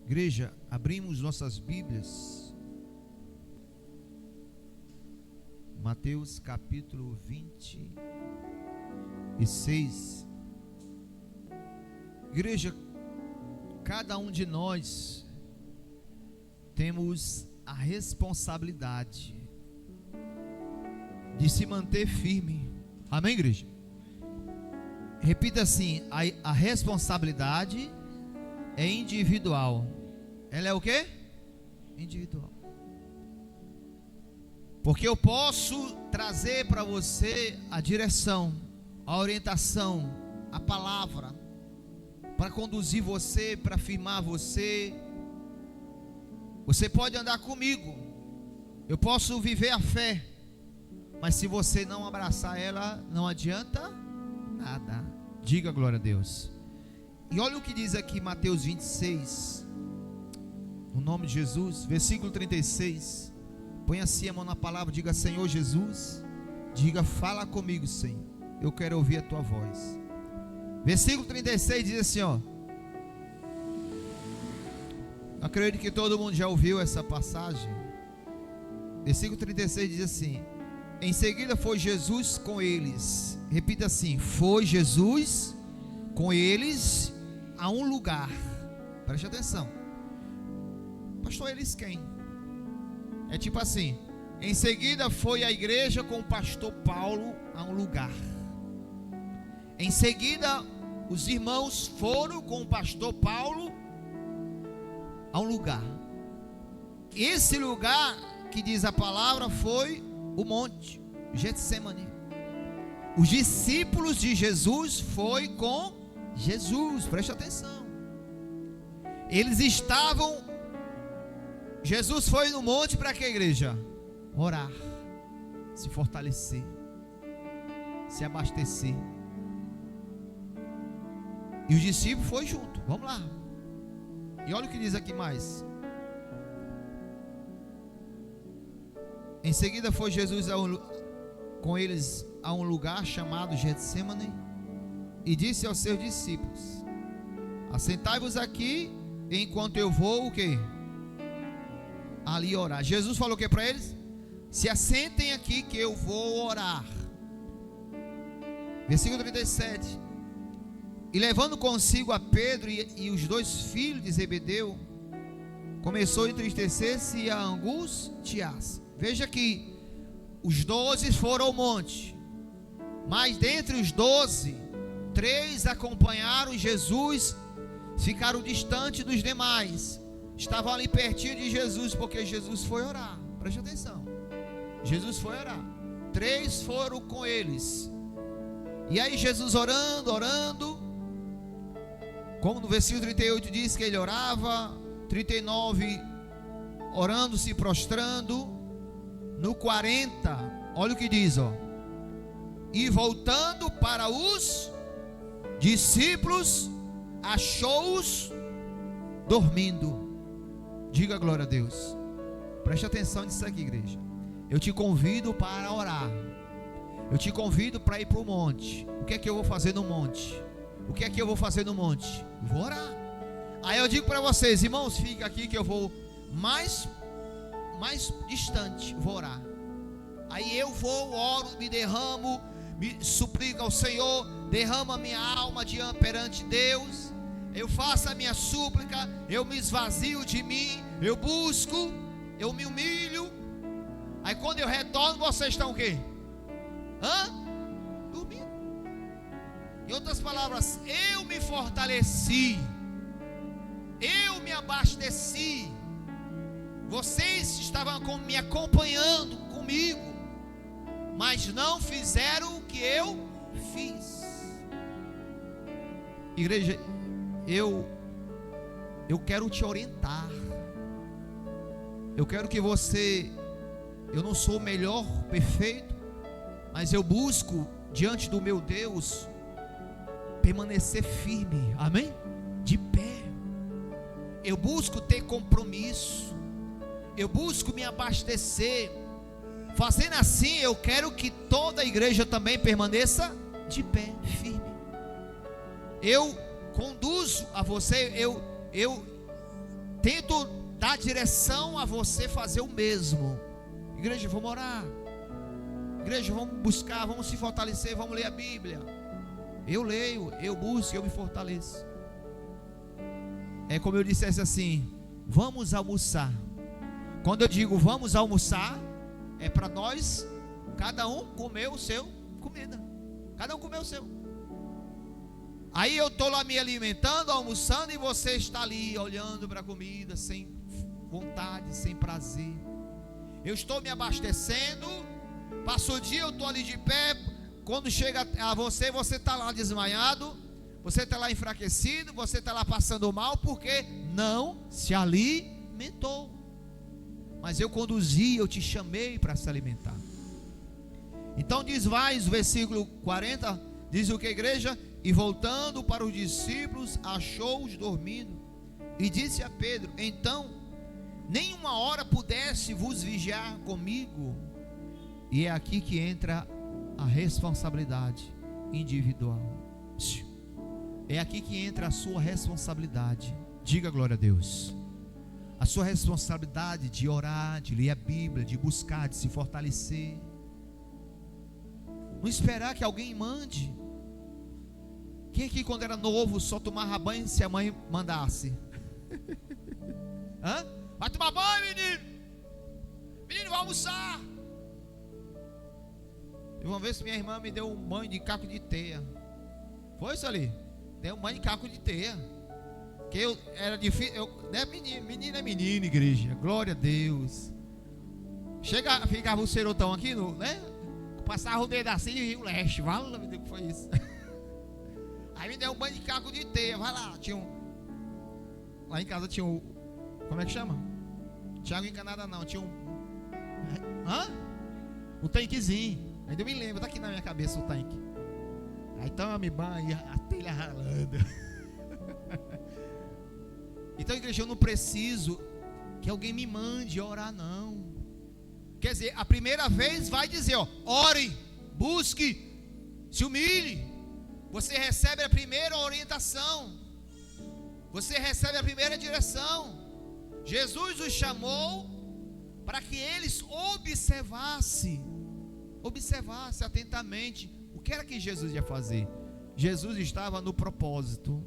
Igreja, abrimos nossas Bíblias. Mateus capítulo 26. Igreja, cada um de nós temos a responsabilidade de se manter firme. Amém, igreja? Repita assim: a responsabilidade é individual. Ela é o quê? Individual. Porque eu posso trazer para você a direção, a orientação, a palavra, para conduzir você, para firmar você. Você pode andar comigo, eu posso viver a fé, mas se você não abraçar ela, não adianta nada. Diga glória a Deus. E olha o que diz aqui Mateus 26, no nome de Jesus, versículo 36. Põe assim a mão na palavra, diga: Senhor Jesus, diga: fala comigo, Senhor, eu quero ouvir a tua voz. Versículo 36 diz assim, ó. Acredito que todo mundo já ouviu essa passagem. Versículo 36 diz assim: em seguida foi Jesus com eles. Repita assim: foi Jesus com eles a um lugar. Preste atenção. Pastor, eles quem? É tipo assim: em seguida foi a igreja com o pastor Paulo a um lugar. Em seguida os irmãos foram com o pastor Paulo a um lugar. Esse lugar que diz a palavra foi o monte Getsemane. Os discípulos de Jesus foi com Jesus. Preste atenção. Eles estavam. Jesus foi no monte para que, igreja? Orar, se fortalecer, se abastecer. E os discípulos foram junto. Vamos lá. E olha o que diz aqui mais. Em seguida foi Jesus com eles a um lugar chamado Getsemane e disse aos seus discípulos: assentai-vos aqui enquanto eu vou o quê? Ali orar. Jesus falou o que para eles? Se assentem aqui que eu vou orar. Versículo 37. E levando consigo a Pedro e os dois filhos de Zebedeu, começou a entristecer-se e a angustiar-se. Veja que os 12 foram ao monte, mas dentre os 12, 3 acompanharam Jesus, ficaram distante dos demais, estavam ali pertinho de Jesus, porque Jesus foi orar. Preste atenção, Jesus foi orar. 3 foram com eles. E aí Jesus orando, como no versículo 38 diz que ele orava, 39 orando, se prostrando. No 40, olha o que diz, ó. E voltando para os discípulos, achou-os dormindo. Diga glória a Deus. Preste atenção nisso aqui, igreja. Eu te convido para orar. Eu te convido para ir para o monte. O que é que eu vou fazer no monte? O que é que eu vou fazer no monte? Vou orar. Aí eu digo para vocês, irmãos, fica aqui que eu vou mais distante, vou orar. Aí eu vou, oro, me derramo, me suplico ao Senhor, derramo a minha alma perante Deus, eu faço a minha súplica, eu me esvazio de mim, eu busco, eu me humilho. Aí quando eu retorno, vocês estão o quê? Dormindo. Em outras palavras, eu me fortaleci, eu me abasteci. Vocês estavam me acompanhando comigo, mas não fizeram o que eu fiz. Igreja, eu quero te orientar. Eu quero que você, eu não sou o melhor, perfeito, mas eu busco diante do meu Deus permanecer firme, amém? De pé. Eu busco ter compromisso. Eu busco me abastecer. Fazendo assim, eu quero que toda a igreja também permaneça de pé, firme. Eu conduzo a você, eu tento dar direção a você fazer o mesmo. Igreja, vamos orar. Igreja, vamos buscar, vamos se fortalecer, vamos ler a Bíblia. Eu leio, eu busco, eu me fortaleço. É como eu dissesse assim: vamos almoçar. Quando eu digo vamos almoçar, é para nós, cada um comer o seu comida. Cada um comer o seu. Aí eu estou lá me alimentando, almoçando, e você está ali olhando para a comida, sem vontade, sem prazer. Eu estou me abastecendo, passa o dia, eu estou ali de pé. Quando chega a você, você está lá desmaiado, você está lá enfraquecido, você está lá passando mal, porque não se alimentou. Mas eu conduzi, eu te chamei para se alimentar. Então diz mais, o versículo 40, diz o que, igreja? E voltando para os discípulos, achou-os dormindo, e disse a Pedro: então, nem uma hora pudesse vos vigiar comigo? E é aqui que entra a responsabilidade individual. É aqui que entra a sua responsabilidade. Diga glória a Deus. A sua responsabilidade de orar, de ler a Bíblia, de buscar, de se fortalecer. Não esperar que alguém mande. Quem aqui quando era novo só tomava banho se a mãe mandasse? Hã? Vai tomar banho, menino. Menino, vai almoçar. E uma vez minha irmã me deu um banho de caco de teia. Foi isso ali? Deu um banho de caco de teia. Que eu era difícil. Né, menina é menina, igreja. Glória a Deus. Ficava o cerotão aqui, né? Passava o dedo assim e o leste. Vala, me deu que foi isso. Aí me deu um banho de caco de teia. Vai lá, lá em casa tinha como é que chama? Tinha água encanada não, tinha um tanquezinho. Ainda eu me lembro, tá aqui na minha cabeça o tanque. Aí então eu me banho, a telha ralando. Então, igreja, eu não preciso que alguém me mande orar, não. Quer dizer, a primeira vez vai dizer, ore, busque, se humilhe. Você recebe a primeira orientação, você recebe a primeira direção. Jesus os chamou para que eles observassem atentamente o que era que Jesus ia fazer. Jesus estava no propósito.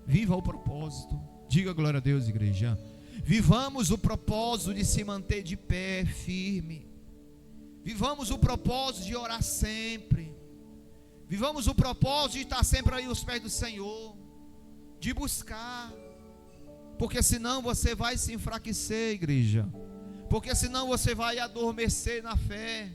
Viva o propósito. Diga glória a Deus, igreja. Vivamos o propósito de se manter de pé, firme. Vivamos o propósito de orar sempre. Vivamos o propósito de estar sempre aí aos pés do Senhor, de buscar. Porque senão você vai se enfraquecer, igreja. Porque senão você vai adormecer na fé.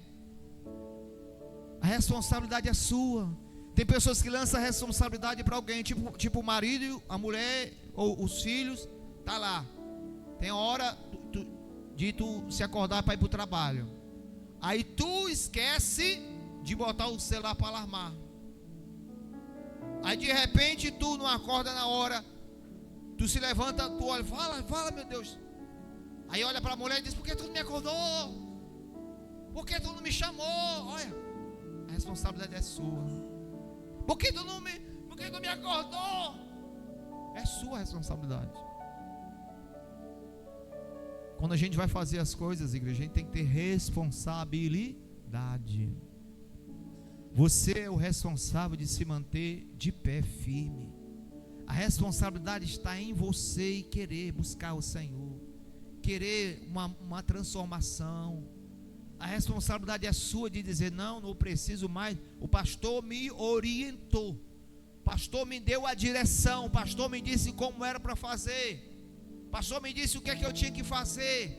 A responsabilidade é sua. Tem pessoas que lançam a responsabilidade para alguém, tipo o marido, a mulher ou os filhos. Tá lá, tem hora de tu se acordar para ir para o trabalho. Aí tu esquece de botar o celular para alarmar. Aí de repente tu não acorda na hora. Tu se levanta, tu olha, fala meu Deus. Aí olha para a mulher e diz: por que tu não me acordou? Por que tu não me chamou? Olha, a responsabilidade é sua. Por que tu não me acordou? É sua responsabilidade. Quando a gente vai fazer as coisas, igreja, a gente tem que ter responsabilidade. Você é o responsável de se manter de pé firme. A responsabilidade está em você e querer buscar o Senhor, querer uma transformação. A responsabilidade é sua de dizer: não preciso mais. O pastor me orientou, o pastor me deu a direção, o pastor me disse como era para fazer, o pastor me disse o que é que eu tinha que fazer.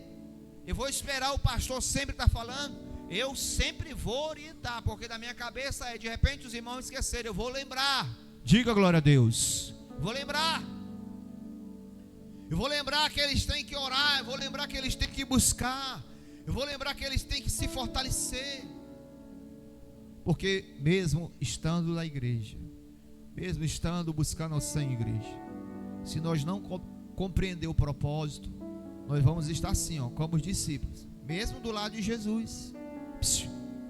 Eu vou esperar o pastor sempre estar falando. Eu sempre vou orientar, porque da minha cabeça de repente os irmãos esqueceram, eu vou lembrar. Diga glória a Deus. Vou lembrar. Eu vou lembrar que eles têm que orar. Eu vou lembrar que eles têm que buscar. Eu vou lembrar que eles têm que se fortalecer. Porque mesmo estando na igreja, mesmo estando buscando ao Senhor, igreja, se nós não compreender o propósito, nós vamos estar assim, como os discípulos, mesmo do lado de Jesus,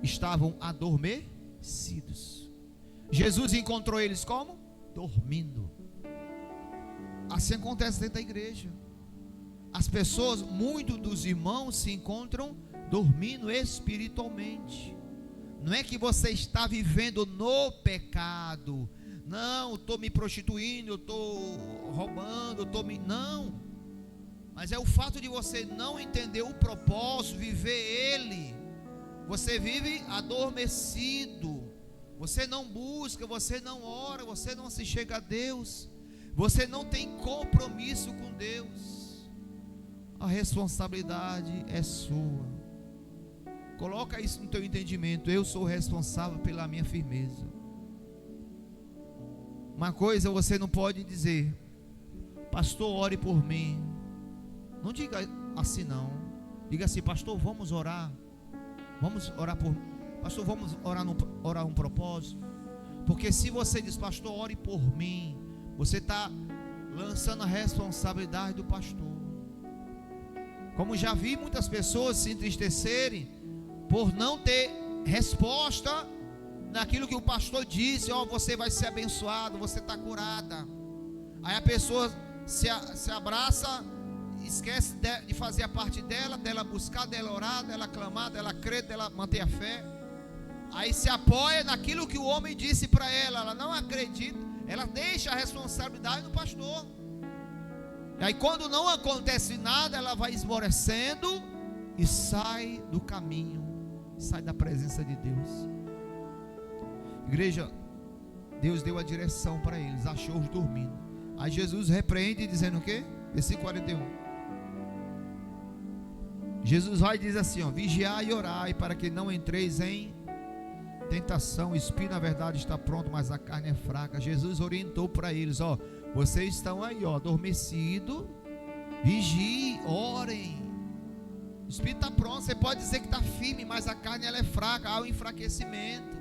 estavam adormecidos. Jesus encontrou eles como? Dormindo. Assim acontece dentro da igreja. as pessoas, muitos dos irmãos se encontram dormindo espiritualmente. Não é que você está vivendo no pecado. Não, estou me prostituindo, eu estou roubando, não. Mas é o fato de você não entender o propósito, viver ele. Você vive adormecido. Você não busca, você não ora, você não se chega a Deus. Você não tem compromisso com Deus. A responsabilidade é sua. Coloca isso no teu entendimento. Eu sou responsável pela minha firmeza. Uma coisa você não pode dizer: pastor, ore por mim. Não diga assim não. Diga assim: pastor, vamos orar. Vamos orar por... Pastor, vamos orar um propósito. Porque se você diz: pastor, ore por mim, você está lançando a responsabilidade do pastor. Como já vi muitas pessoas se entristecerem por não ter resposta naquilo que o pastor disse: ó, você vai ser abençoado, você está curada. Aí a pessoa se abraça, esquece de fazer a parte dela buscar, dela orar, dela clamar, dela crer, dela manter a fé. Aí se apoia naquilo que o homem disse para ela. Ela não acredita, ela deixa a responsabilidade do pastor. E aí quando não acontece nada, ela vai esmorecendo e sai do caminho, sai da presença de Deus. Igreja, Deus deu a direção para eles, achou-os dormindo. Aí Jesus repreende dizendo o quê? Versículo 41. Jesus vai e diz assim, ó: vigiai e orai para que não entreis em tentação. O espírito na verdade está pronto, mas a carne é fraca. Jesus orientou para eles: ó, vocês estão aí, ó, adormecidos, vigiem, orem. O espírito está pronto, você pode dizer que está firme, mas a carne ela é fraca, há um enfraquecimento.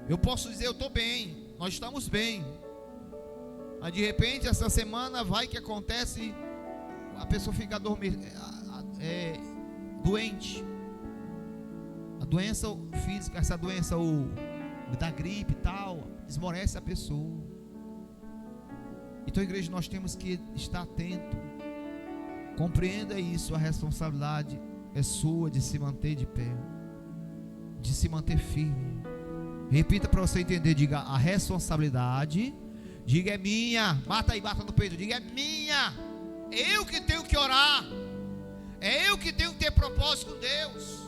Eu posso dizer: eu estou bem, nós estamos bem, mas de repente essa semana vai que acontece, a pessoa fica doente. A doença física, essa doença da gripe e tal, esmorece a pessoa. Então, igreja, nós temos que estar atento. Compreenda isso, a responsabilidade é sua de se manter de pé, de se manter firme. Repita para você entender, diga: a responsabilidade, diga, é minha. Bata aí, bata no peito, diga: é minha. Eu que tenho que orar, é eu que tenho que ter propósito com Deus.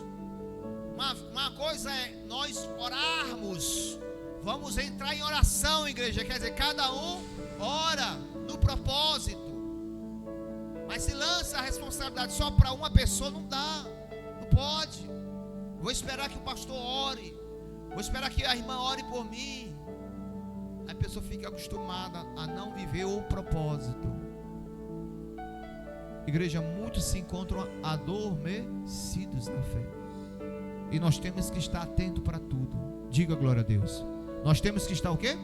Uma coisa é nós orarmos, vamos entrar em oração, igreja, quer dizer, cada um ora no propósito. Mas se lança a responsabilidade só para uma pessoa, não dá, não pode. Vou esperar que o pastor ore, vou esperar que a irmã ore por mim. A pessoa fica acostumada a não viver o propósito. Igreja, muitos se encontram adormecidos na fé. E nós temos que estar atentos para tudo. Diga glória a Deus. Nós temos que estar o quê?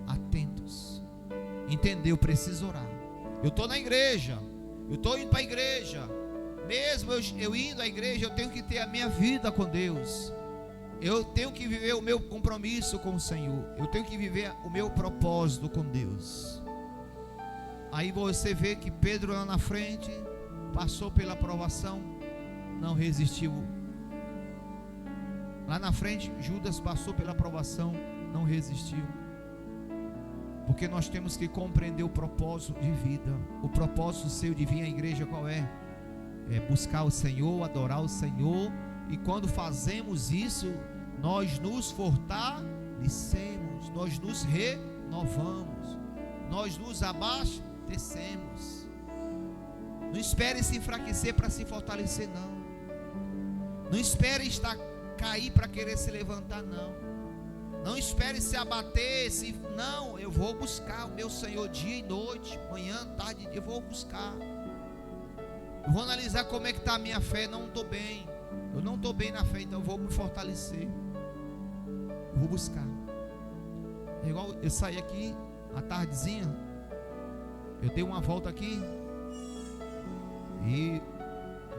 Atentos. Entender, eu preciso orar. Eu estou na igreja, eu estou indo para a igreja. Mesmo eu indo à igreja, eu tenho que ter a minha vida com Deus. Eu tenho que viver o meu compromisso com o Senhor. Eu tenho que viver o meu propósito com Deus. Aí você vê que Pedro lá na frente passou pela provação, não resistiu. Lá na frente Judas passou pela provação, não resistiu. Porque nós temos que compreender o propósito de vida. O propósito seu de vir à igreja qual é? É buscar o Senhor, adorar o Senhor. E quando fazemos isso, nós nos fortalecemos, nós nos renovamos, nós nos abastecemos. Não espere se enfraquecer para se fortalecer, não. Não espere cair para querer se levantar, não. Não espere se abater, não, eu vou buscar o meu Senhor dia e noite, manhã, tarde, eu vou buscar. Eu vou analisar como é que está a minha fé. Não estou bem, eu não estou bem na fé, então eu vou me fortalecer. Eu vou buscar. É igual eu saí aqui à tardezinha, eu dei uma volta aqui e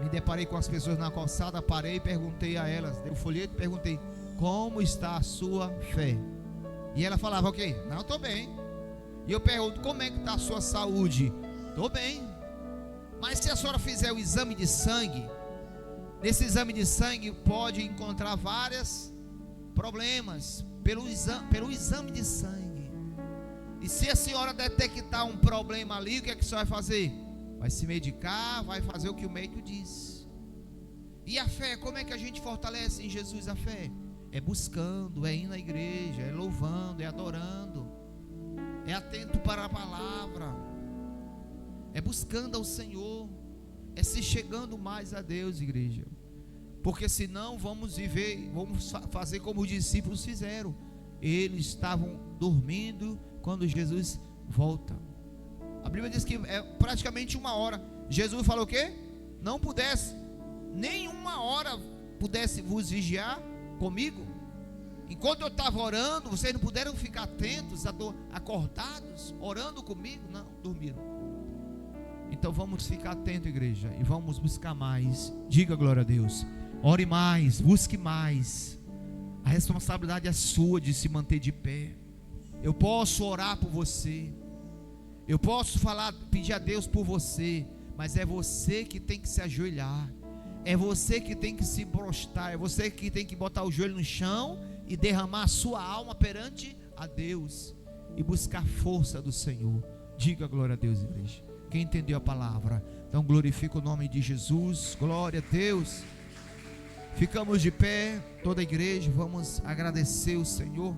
me deparei com as pessoas na calçada. Parei e perguntei a elas, dei o folheto e perguntei: como está a sua fé? E ela falava: ok, não, estou bem. E eu pergunto: como é que está a sua saúde? Estou bem. Mas se a senhora fizer o exame de sangue, nesse exame de sangue pode encontrar vários problemas pelo exame de sangue. E se a senhora detectar um problema ali, o que é que a senhora vai fazer? Vai se medicar, vai fazer o que o médico diz. E a fé, como é que a gente fortalece em Jesus a fé? É buscando, é indo à igreja, é louvando, é adorando, é atento para a palavra, é buscando ao Senhor, é se chegando mais a Deus, igreja. Porque senão vamos viver, vamos fazer como os discípulos fizeram. Eles estavam dormindo quando Jesus volta. A Bíblia diz que é praticamente 1 hora. Jesus falou o quê? Não pudesse, nem 1 hora pudesse vos vigiar comigo. Enquanto eu estava orando, vocês não puderam ficar atentos, acordados, orando comigo? Não, dormiram. Então vamos ficar atentos, igreja, e vamos buscar mais. Diga glória a Deus. Ore mais, busque mais. A responsabilidade é sua de se manter de pé. Eu posso orar por você, eu posso falar, pedir a Deus por você, mas é você que tem que se ajoelhar, é você que tem que se prostrar, é você que tem que botar o joelho no chão e derramar a sua alma perante a Deus e buscar força do Senhor. Diga glória a Deus, igreja. Quem entendeu a palavra, então glorifica o nome de Jesus. Glória a Deus. Ficamos de pé, toda a igreja, vamos agradecer o Senhor.